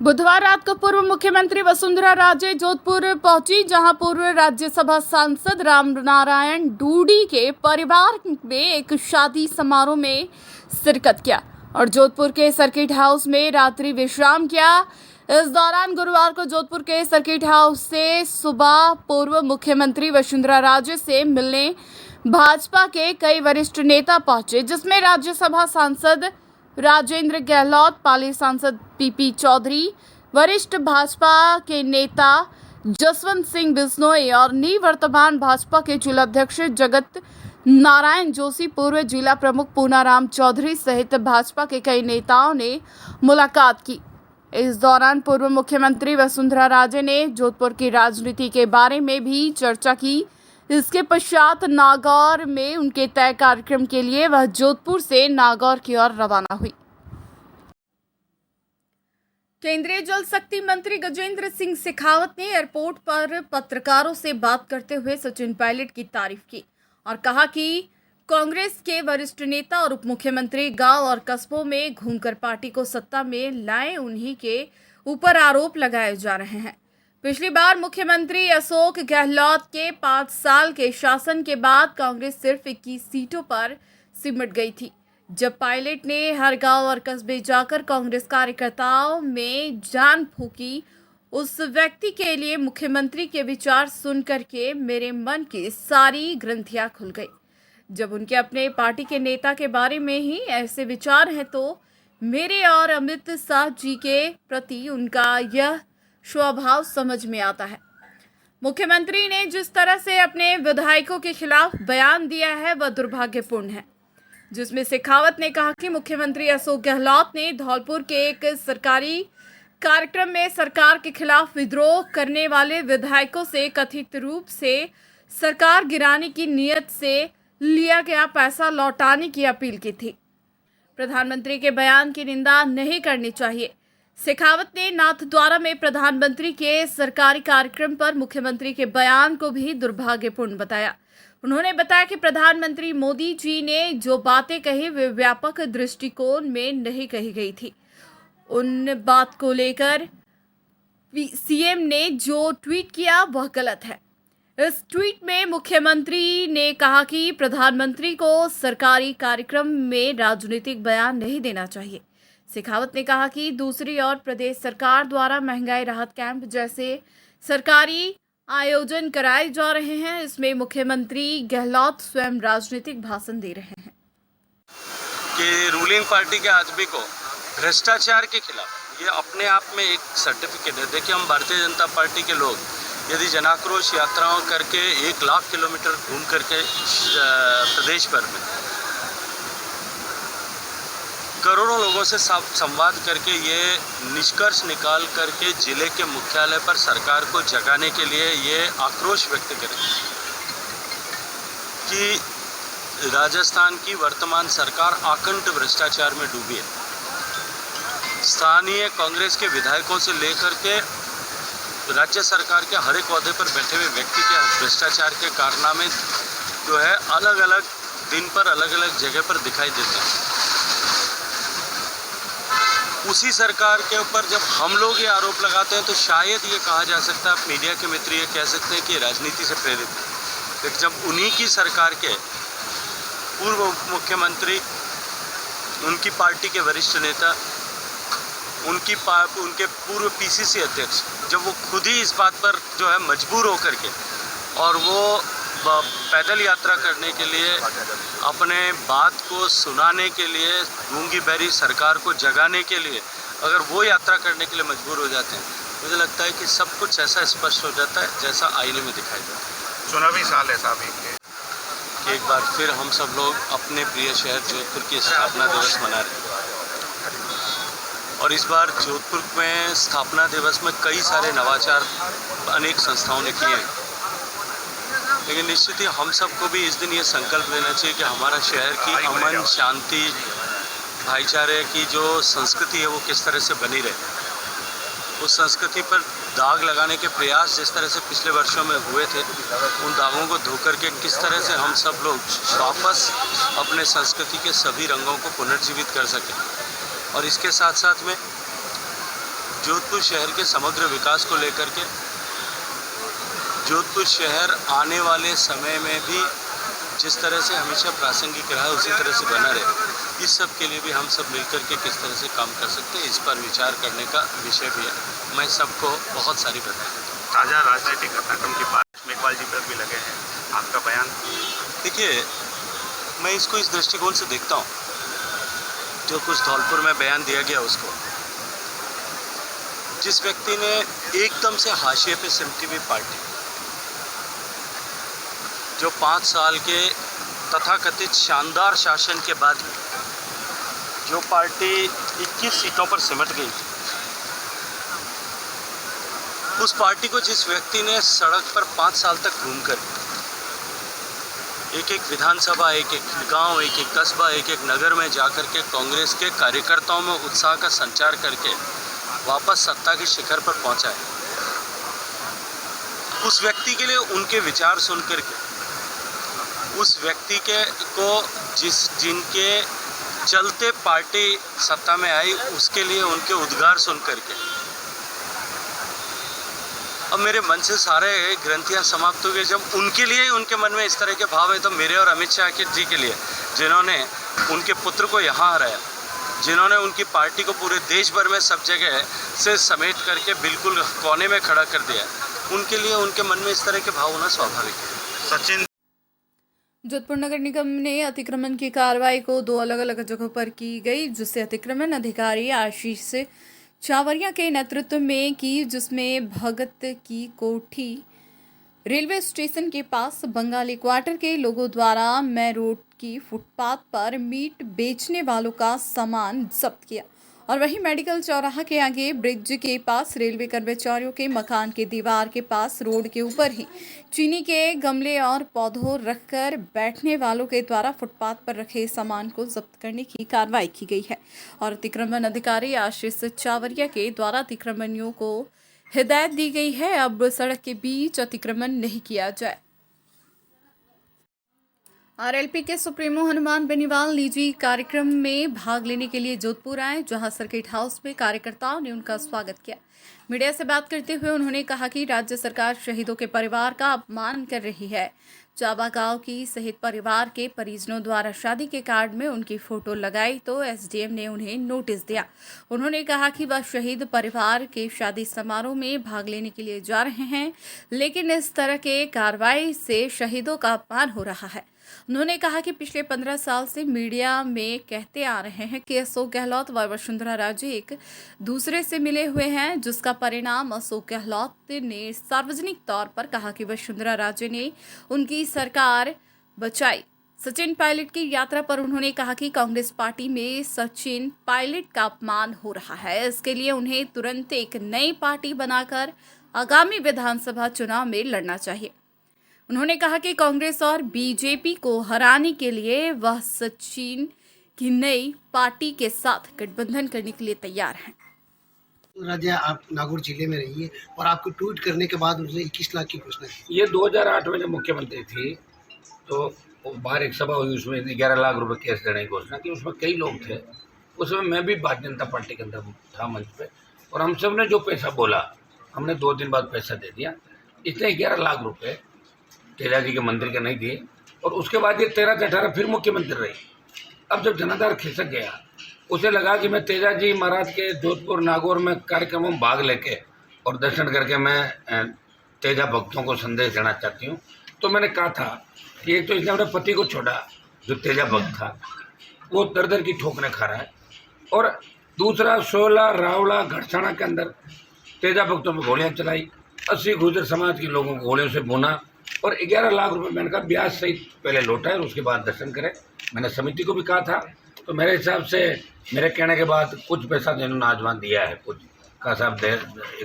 बुधवार रात को पूर्व मुख्यमंत्री वसुंधरा राजे जोधपुर पहुंची, जहां पूर्व राज्यसभा सांसद रामनारायण डूडी के परिवार में एक शादी समारोह में शिरकत किया और जोधपुर के सर्किट हाउस में रात्रि विश्राम किया। इस दौरान गुरुवार को जोधपुर के सर्किट हाउस से सुबह पूर्व मुख्यमंत्री वसुंधरा राजे से मिलने भाजपा के कई वरिष्ठ नेता पहुंचे, जिसमें राज्यसभा सांसद राजेंद्र गहलोत, पाली सांसद पीपी चौधरी, वरिष्ठ भाजपा के नेता जसवंत सिंह बिश्नोई और निवर्तमान भाजपा के जिलाध्यक्ष जगत नारायण जोशी, पूर्व जिला प्रमुख पूनाराम चौधरी सहित भाजपा के कई नेताओं ने मुलाकात की। इस दौरान पूर्व मुख्यमंत्री वसुंधरा राजे ने जोधपुर की राजनीति के बारे में भी चर्चा की। इसके पश्चात नागौर में उनके तय कार्यक्रम के लिए वह जोधपुर से नागौर की ओर रवाना हुई। केंद्रीय जल शक्ति मंत्री गजेंद्र सिंह शेखावत ने एयरपोर्ट पर पत्रकारों से बात करते हुए सचिन पायलट की तारीफ की और कहा कि कांग्रेस के वरिष्ठ नेता और उप मुख्यमंत्री गांव और कस्बों में घूमकर पार्टी को सत्ता में लाए, उन्हीं के ऊपर आरोप लगाए जा रहे हैं। पिछली बार मुख्यमंत्री अशोक गहलोत के 5 साल के शासन के बाद कांग्रेस सिर्फ 21 सीटों पर सिमट गई थी। जब पायलट ने हर गांव और कस्बे जाकर कांग्रेस कार्यकर्ताओं में जान फूंकी, उस व्यक्ति के लिए मुख्यमंत्री के विचार सुन करके मेरे मन की सारी ग्रंथियां खुल गई। जब उनके अपने पार्टी के नेता के बारे में ही ऐसे विचार हैं, तो मेरे और अमित शाह जी के प्रति उनका यह स्वभाव समझ में आता है। मुख्यमंत्री ने जिस तरह से अपने विधायकों के खिलाफ बयान दिया है वह दुर्भाग्यपूर्ण है, जिसमें शेखावत ने कहा कि मुख्यमंत्री अशोक गहलोत ने धौलपुर के एक सरकारी कार्यक्रम में सरकार के खिलाफ विद्रोह करने वाले विधायकों से कथित रूप से सरकार गिराने की नीयत से लिया गया पैसा लौटाने की अपील की थी। प्रधानमंत्री के बयान की निंदा नहीं करनी चाहिए। शेखावत ने नाथद्वारा में प्रधानमंत्री के सरकारी कार्यक्रम पर मुख्यमंत्री के बयान को भी दुर्भाग्यपूर्ण बताया। उन्होंने बताया कि प्रधानमंत्री मोदी जी ने जो बातें कही वे व्यापक दृष्टिकोण में नहीं कही गई थी। उन बात को लेकर सीएम ने जो ट्वीट किया वह गलत है। इस ट्वीट में मुख्यमंत्री ने कहा कि प्रधानमंत्री को सरकारी कार्यक्रम में राजनीतिक बयान नहीं देना चाहिए। शेखावत ने कहा कि दूसरी ओर प्रदेश सरकार द्वारा महंगाई राहत कैंप जैसे सरकारी आयोजन कराए जा रहे हैं, इसमें मुख्यमंत्री गहलोत स्वयं राजनीतिक भाषण दे रहे हैं कि रूलिंग पार्टी के आदमी को भ्रष्टाचार के खिलाफ ये अपने आप में एक सर्टिफिकेट है। देखिए, हम भारतीय जनता पार्टी के लोग यदि जनाक्रोश यात्राओं करके 1 लाख किलोमीटर घूम करके प्रदेश भर में करोड़ों लोगों से संवाद करके ये निष्कर्ष निकाल करके जिले के मुख्यालय पर सरकार को जगाने के लिए ये आक्रोश व्यक्त करें कि राजस्थान की वर्तमान सरकार आकंठ भ्रष्टाचार में डूबी है। स्थानीय कांग्रेस के विधायकों से लेकर के राज्य सरकार के हर एक ओहदे पर बैठे हुए व्यक्ति के भ्रष्टाचार के कारनामे जो है अलग अलग दिन पर अलग अलग जगह पर दिखाई देते हैं। उसी सरकार के ऊपर जब हम लोग ये आरोप लगाते हैं तो शायद ये कहा जा सकता है, मीडिया के मित्र ये कह सकते हैं कि राजनीति से प्रेरित है। लेकिन जब उन्हीं की सरकार के पूर्व मुख्यमंत्री, उनकी पार्टी के वरिष्ठ नेता, उनके पूर्व पीसीसी अध्यक्ष, जब वो खुद ही इस बात पर जो है मजबूर होकर के और वो पैदल यात्रा करने के लिए, अपने बात को सुनाने के लिए, गूंगी बहरी सरकार को जगाने के लिए अगर वो यात्रा करने के लिए मजबूर हो जाते हैं, मुझे लगता है कि सब कुछ ऐसा स्पष्ट हो जाता है जैसा आईने में दिखाई देता है। चुनावी साल है साहब, एक बार फिर हम सब लोग अपने प्रिय शहर जोधपुर की स्थापना दिवस मना रहे हैं और इस बार जोधपुर में स्थापना दिवस में कई सारे नवाचार अनेक संस्थाओं ने किए हैं। लेकिन निश्चित ही हम सबको भी इस दिन ये संकल्प लेना चाहिए कि हमारा शहर की अमन, शांति, भाईचारे की जो संस्कृति है वो किस तरह से बनी रहे। उस संस्कृति पर दाग लगाने के प्रयास जिस तरह से पिछले वर्षों में हुए थे, उन दागों को धो करके किस तरह से हम सब लोग वापस अपने संस्कृति के सभी रंगों को पुनर्जीवित कर सकें। और इसके साथ साथ में जोधपुर शहर के समग्र विकास को लेकर के, जोधपुर शहर आने वाले समय में भी जिस तरह से हमेशा प्रासंगिक रहा है उसी तरह से बना रहे, इस सब के लिए भी हम सब मिलकर के किस तरह से काम कर सकते हैं, इस पर विचार करने का विषय भी है। मैं सबको बहुत सारी बधाई देता हूँ। ताज़ा राजनीतिक घटनाक्रम की बात मेघवाल जी पर भी लगे हैं, आपका बयान? देखिए, मैं इसको इस दृष्टिकोण से देखता हूँ, जो कुछ धौलपुर में बयान दिया गया उसको, जिस व्यक्ति ने एकदम से हाशिए पे सिमटी हुई पार्टी, जो 5 साल के तथाकथित शानदार शासन के बाद जो पार्टी 21 सीटों पर सिमट गई थी, उस पार्टी को जिस व्यक्ति ने सड़क पर 5 साल तक घूमकर एक एक विधानसभा, एक एक गांव, एक एक कस्बा, एक एक नगर में जाकर के कांग्रेस के कार्यकर्ताओं में उत्साह का संचार करके वापस सत्ता के शिखर पर पहुंचाए, उस व्यक्ति के लिए उनके विचार सुन करके, उस व्यक्ति के को जिनके चलते पार्टी सत्ता में आई, उसके लिए उनके उद्गार सुन करके अब मेरे मन से सारे ग्रंथियां समाप्त हो गई। जब उनके लिए उनके मन में इस तरह के भाव है, तो मेरे और अमित शाह जी के लिए, जिन्होंने उनके पुत्र को यहाँ हराया, जिन्होंने उनकी पार्टी को पूरे देश भर में सब जगह से समेट करके बिल्कुल कोने में खड़ा कर दिया, उनके लिए उनके मन में इस तरह के भाव होना स्वाभाविक है। सचिन, जोधपुर नगर निगम ने अतिक्रमण की कार्रवाई को 2 अलग-अलग जगहों पर की गई, जिससे अतिक्रमण अधिकारी आशीष चावरिया के नेतृत्व में की, जिसमें भगत की कोठी रेलवे स्टेशन के पास बंगाली क्वार्टर के लोगों द्वारा मैं रोड की फुटपाथ पर मीट बेचने वालों का सामान जब्त किया, और वहीं मेडिकल चौराहा के आगे ब्रिज के पास रेलवे कर्मचारियों के मकान के दीवार के पास रोड के ऊपर ही चीनी के गमले और पौधों रखकर बैठने वालों के द्वारा फुटपाथ पर रखे सामान को जब्त करने की कार्रवाई की गई है। और अतिक्रमण अधिकारी आशीष चावरिया के द्वारा अतिक्रमणियों को हिदायत दी गई है, अब सड़क के बीच अतिक्रमण नहीं किया जाए। आरएलपी के सुप्रीमो हनुमान बेनीवाल निजी कार्यक्रम में भाग लेने के लिए जोधपुर आए, जहां सर्किट हाउस में कार्यकर्ताओं ने उनका स्वागत किया। मीडिया से बात करते हुए उन्होंने कहा कि राज्य सरकार शहीदों के परिवार का अपमान कर रही है। चाबा गांव की शहीद परिवार के परिजनों द्वारा शादी के कार्ड में उनकी फोटो लगाई तो एसडीएम ने उन्हें नोटिस दिया। उन्होंने कहा कि वह शहीद परिवार के शादी समारोह में भाग लेने के लिए जा रहे हैं, लेकिन इस तरह के कार्रवाई से शहीदों का अपमान हो रहा है। उन्होंने कहा कि पिछले 15 साल से मीडिया में कहते आ रहे हैं कि अशोक गहलोत व वसुंधरा राजे एक दूसरे से मिले हुए हैं, जिसका परिणाम अशोक गहलोत ने सार्वजनिक तौर पर कहा कि वसुंधरा राजे ने उनकी सरकार बचाई। सचिन पायलट की यात्रा पर उन्होंने कहा कि कांग्रेस पार्टी में सचिन पायलट का अपमान हो रहा है, इसके लिए उन्हें तुरंत एक नई पार्टी बनाकर आगामी विधानसभा चुनाव में लड़ना चाहिए। उन्होंने कहा कि कांग्रेस और बीजेपी को हराने के लिए वह सचिन की नई पार्टी के साथ गठबंधन करने के लिए तैयार हैं। राजा, आप नागौर जिले में रहिए और आपको ट्वीट करने के बाद उसने 21 लाख की घोषणा की। ये 2008 में जब मुख्यमंत्री थी तो बाहर एक सभा हुई, उसमें 11 लाख रुपए केस देने की घोषणा की। उसमें कई लोग थे, उसमें मैं भी भारतीय जनता पार्टी के अंदर था मंच पे, और हम सब ने जो पैसा बोला हमने 2 दिन बाद पैसा दे दिया। इसने 11 लाख रुपए तेजा जी के मंदिर के नहीं दिए, और उसके बाद ये 13 से 18 फिर मुख्यमंत्री रही। अब जब जनाधार खिसक गया, उसे लगा कि मैं तेजा जी महाराज के जोधपुर नागौर में कार्यक्रमों में भाग लेके और दर्शन करके मैं तेजा भक्तों को संदेश देना चाहती हूँ। तो मैंने कहा था कि एक तो इसने अपने पति को छोड़ा, जो तेजा भक्त था, वो दर दर की ठोकरें खा रहा है, और दूसरा 16 रावला घटसाना के अंदर तेजा भक्तों में गोलियाँ चलाई, 80 गुर्जर समाज के लोगों को गोलियों से भूना, और 11 लाख रुपए मैंने कहा ब्याज सहित पहले लौटाए और उसके बाद दर्शन करें। मैंने समिति को भी कहा था, तो मेरे हिसाब से मेरे कहने के बाद कुछ पैसा इन्होंने आजमान दिया है, कुछ का साहब दे,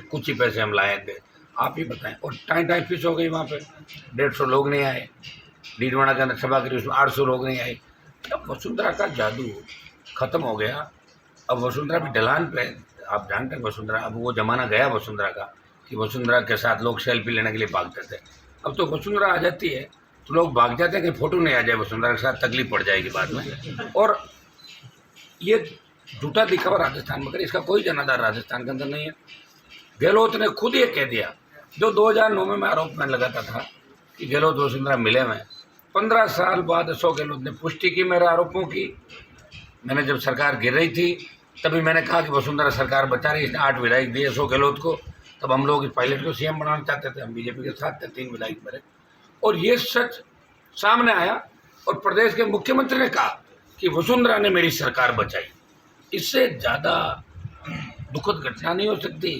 कुछ ही पैसे हम लाए थे, आप ही बताएं। और टाइम फीस हो गई, वहाँ पे 150 लोग नहीं आए, डीडवाड़ा के अंदर सभा करी, उसमें 800 लोग नहीं आए। अब वसुंधरा का जादू खत्म हो गया। अब वसुंधरा भी ढलान पे, आप जानते हैं वसुंधरा, अब वो ज़माना गया वसुंधरा का कि वसुंधरा के साथ लोग सेल्फी लेने के लिए भागते थे। अब तो वसुंधरा आ जाती है तो लोग भाग जाते हैं कि फ़ोटो नहीं आ जाए वसुंधरा के साथ, तकलीफ पड़ जाएगी बाद में। और ये झूठा दिखावा राजस्थान में करे, इसका कोई जनाधार राजस्थान के अंदर नहीं है। गहलोत ने खुद ये कह दिया, जो 2009 में मैं आरोप में लगाता था कि गहलोत वसुंधरा मिले में, 15 साल बाद अशोक गहलोत ने पुष्टि की मेरे आरोपों की। मैंने जब सरकार गिर रही थी तभी मैंने कहा कि वसुंधरा सरकार बचा रही, इसने 8 विधायक दिए अशोक गहलोत को। तब हम लोग इस पायलट को सीएम बनाना चाहते थे, हम बीजेपी के साथ थे, 3 विधायक मेरे। और ये सच सामने आया और प्रदेश के मुख्यमंत्री ने कहा कि वसुंधरा ने मेरी सरकार बचाई। इससे ज़्यादा दुखद घटना नहीं हो सकती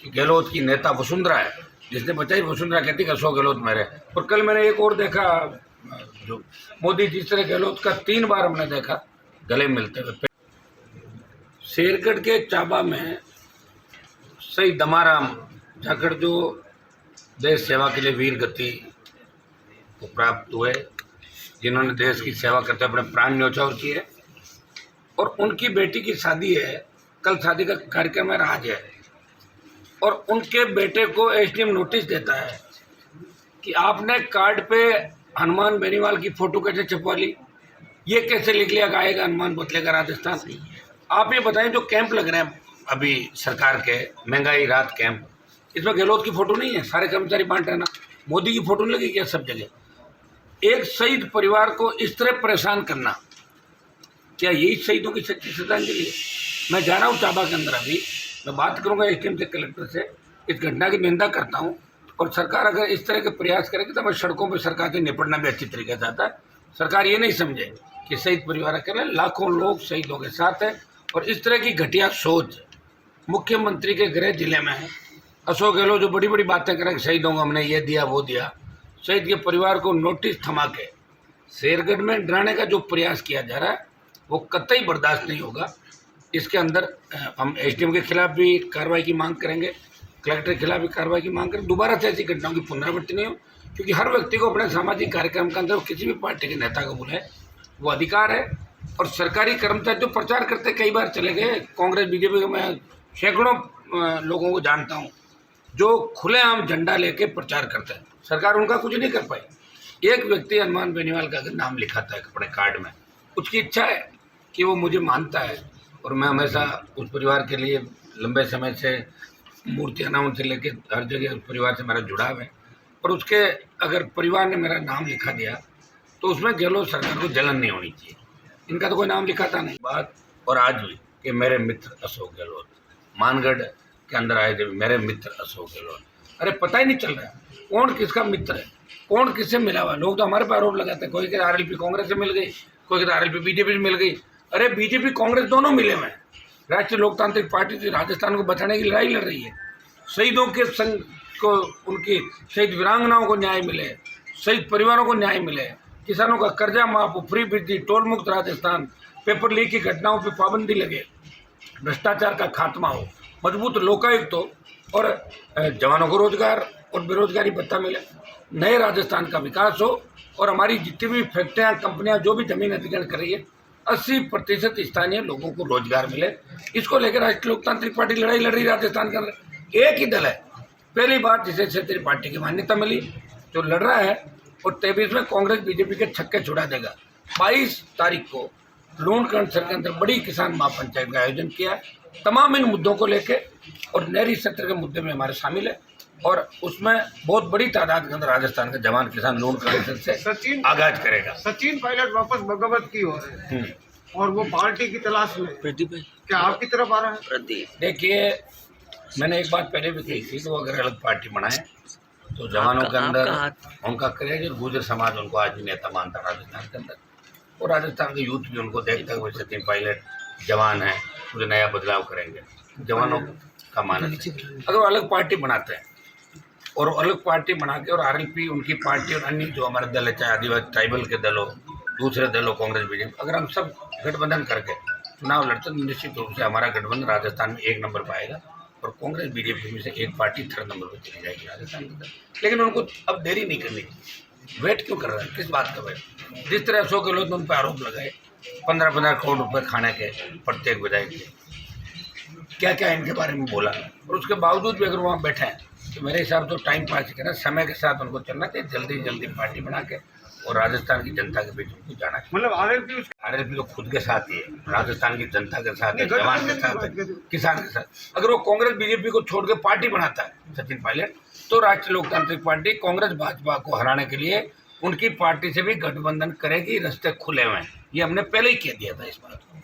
कि गहलोत की नेता वसुंधरा है जिसने बचाई। वसुंधरा कहती कि अशोक गहलोत मेरे। और कल मैंने एक और देखा, जो मोदी जिस तरह गहलोत का 3 बार हमने देखा गले मिलते हुए। शेरगढ़ के चाबा में शहीद दमाराम जाखड़ जो देश सेवा के लिए वीर गति को प्राप्त हुए, जिन्होंने देश की सेवा करते अपने प्राण न्यौछावर किए, और उनकी बेटी की शादी है, कल शादी का कार्यक्रम है, आज है, और उनके बेटे को एसडीएम नोटिस देता है कि आपने कार्ड पे हनुमान बेनीवाल की फोटो कैसे छपवा ली, ये कैसे लिख लिया कि आएगा हनुमान बदलेगा राजस्थान। आप ये बताएं, जो कैंप लग रहे हैं अभी सरकार के, महंगाई राहत कैंप, इसमें गहलोत की फोटो नहीं है, सारे कर्मचारी बांट रहे ना, मोदी की फोटो लगी क्या सब जगह? एक शहीद परिवार को इस तरह परेशान करना, क्या यही शहीदों की सच्ची श्रद्धांजलि है? मैं जा रहा हूँ चाबा के अंदर, अभी मैं बात करूँगा एसडीएम से, कलेक्टर से, इस घटना की निंदा करता हूँ। और सरकार अगर इस तरह के प्रयास करेगी तो मैं सड़कों पर सरकार से निपटना भी अच्छी तरीके से आता है। सरकार ये नहीं समझे कि शहीद परिवार अकेले, लाखों लोग शहीदों के साथ है। और इस तरह की घटिया सोच मुख्यमंत्री के गृह जिले में है। अशोक गहलोत जो बड़ी बड़ी बातें करें, शहीदों को हमने ये दिया वो दिया, शहीद के परिवार को नोटिस थमा के शेरगढ़ में डराने का जो प्रयास किया जा रहा है वो कतई बर्दाश्त नहीं होगा। इसके अंदर हम एसडीएम के खिलाफ भी कार्रवाई की मांग करेंगे, कलेक्टर के खिलाफ भी कार्रवाई की मांग करें। दोबारा से ऐसी घटनाओं की पुनरावृत्ति नहीं हो, क्योंकि हर व्यक्ति को अपने सामाजिक कार्यक्रम के अंदर किसी भी पार्टी के नेता को बुलाए वो अधिकार है। और सरकारी कर्मचारी जो प्रचार करते कई बार चले गए, कांग्रेस बीजेपी के मैं सैकड़ों लोगों को जानता हूँ जो खुलेआम झंडा लेके प्रचार करते हैं, सरकार उनका कुछ नहीं कर पाई। एक व्यक्ति हनुमान बेनीवाल का अगर नाम लिखाता है अपने कार्ड में, उसकी इच्छा है कि वो मुझे मानता है, और मैं हमेशा उस परिवार के लिए लंबे समय से मूर्ति अनाउंस से लेके हर जगह उस परिवार से मेरा जुड़ाव है। और उसके अगर परिवार ने मेरा नाम लिखा दिया तो उसमें गहलोत सरकार को जलन नहीं होनी चाहिए। इनका तो कोई नाम लिखाता नहीं। बात और आज भी कि मेरे मित्र अशोक गहलोत, मानगढ़ के अंदर आए थे मेरे मित्र अशोक गहलोत, अरे पता ही नहीं चल रहा कौन किसका मित्र है, कौन किससे मिला हुआ। लोग तो हमारे पर आरोप लगाते हैं, कोई कहते आरएलपी कांग्रेस से मिल गई, कोई कहते आरएलपी बीजेपी से मिल गई। अरे बीजेपी कांग्रेस दोनों मिले हुए हैं। राष्ट्रीय लोकतांत्रिक पार्टी जो राजस्थान को बचाने की लड़ाई लड़ रही है, शहीदों के संग को, उनकी शहीद वीरांगनाओं को न्याय मिले, शहीद परिवारों को न्याय मिले, किसानों का कर्जा माफ हो, फ्री बिजली, टोल मुक्त राजस्थान, पेपर लीक की घटनाओं पर पाबंदी लगे, भ्रष्टाचार का खात्मा हो, मजबूत लोकायुक्त हो, और जवानों को रोजगार और बेरोजगारी भत्ता मिले, नए राजस्थान का विकास हो, और हमारी जितनी भी फैक्ट्रियाँ कंपनियाँ जो भी जमीन अधिग्रहण कर रही है 80% स्थानीय लोगों को रोजगार मिले। इसको लेकर राष्ट्रीय लोकतांत्रिक पार्टी लड़ाई लड़ रही है राजस्थान के अंदर। एक ही दल है, पहली बार जिसे क्षेत्रीय पार्टी की मान्यता मिली, जो लड़ रहा है, और 23 में कांग्रेस बीजेपी के छक्के छुड़ा देगा। 22 तारीख को लूणकरण के अंदर बड़ी किसान महापंचायत का आयोजन किया, तमाम इन मुद्दों को लेके, और नहरी सत्र के मुद्दे में हमारे शामिल है, और उसमें बहुत बड़ी तादाद के अंदर राजस्थान के जवान किसान लूणकरण से आगाज करेगा। सचिन पायलट वापस बगावत की हो रहे हैं और वो पार्टी की तलाश में, क्या आपकी तरफ आ रहा है? देखिए, मैंने एक बात पहले भी कही थी कि वो अगर अलग पार्टी बनाए तो जवानों के अंदर उनका क्रेज, और गुर्जर समाज उनको आज भी नेता मानता राजस्थान के अंदर, और राजस्थान के यूथ भी उनको देखता है कि सचिन पायलट जवान है, मुझे नया बदलाव करेंगे, जवानों का मानस है। अगर वो अलग पार्टी बनाते हैं और अलग पार्टी बना के, और आरएलपी उनकी पार्टी और अन्य जो हमारे दल है, चाहे आदिवासी ट्राइबल के दल हो, दूसरे दल हो, कांग्रेस बीजेपी, अगर हम सब गठबंधन करके चुनाव लड़ते तो निश्चित रूप से हमारा गठबंधन राजस्थान में 1 नंबर पाएगा, और कांग्रेस बीजेपी में से एक पार्टी 3rd नंबर पर चली जाएगी राजस्थान के अंदर। लेकिन उनको अब देरी नहीं करनी चाहिए। वेट क्यों कर रहे हैं, किस बात का वेट? जिस तरह अशोक गहलोत ने उन पर आरोप लगाए 15-15 करोड़ रुपये खाने के प्रत्येक विधायक के, क्या क्या इनके बारे में बोला, और उसके बावजूद भी अगर वहाँ बैठे हैं तो मेरे हिसाब से टाइम पास करना, समय के साथ उनको चलना चाहिए। जल्दी जल्दी पार्टी बना के और राजस्थान की जनता के बीच उनको जाना चाहिए। मतलब आरएलपी आरएलपी तो खुद के साथ ही है, राजस्थान की जनता के साथ है, नहीं, जवान के गठबंधन की साथ बात है, कर रहे हो। किसान के साथ। अगर वो कांग्रेस बीजेपी को छोड़ के पार्टी बनाता है सचिन पायलट, तो राष्ट्रीय लोकतांत्रिक पार्टी कांग्रेस भाजपा को हराने के लिए उनकी पार्टी से भी गठबंधन करेगी। रास्ते खुले हुए हैं, ये हमने पहले ही कह दिया था इस बात को।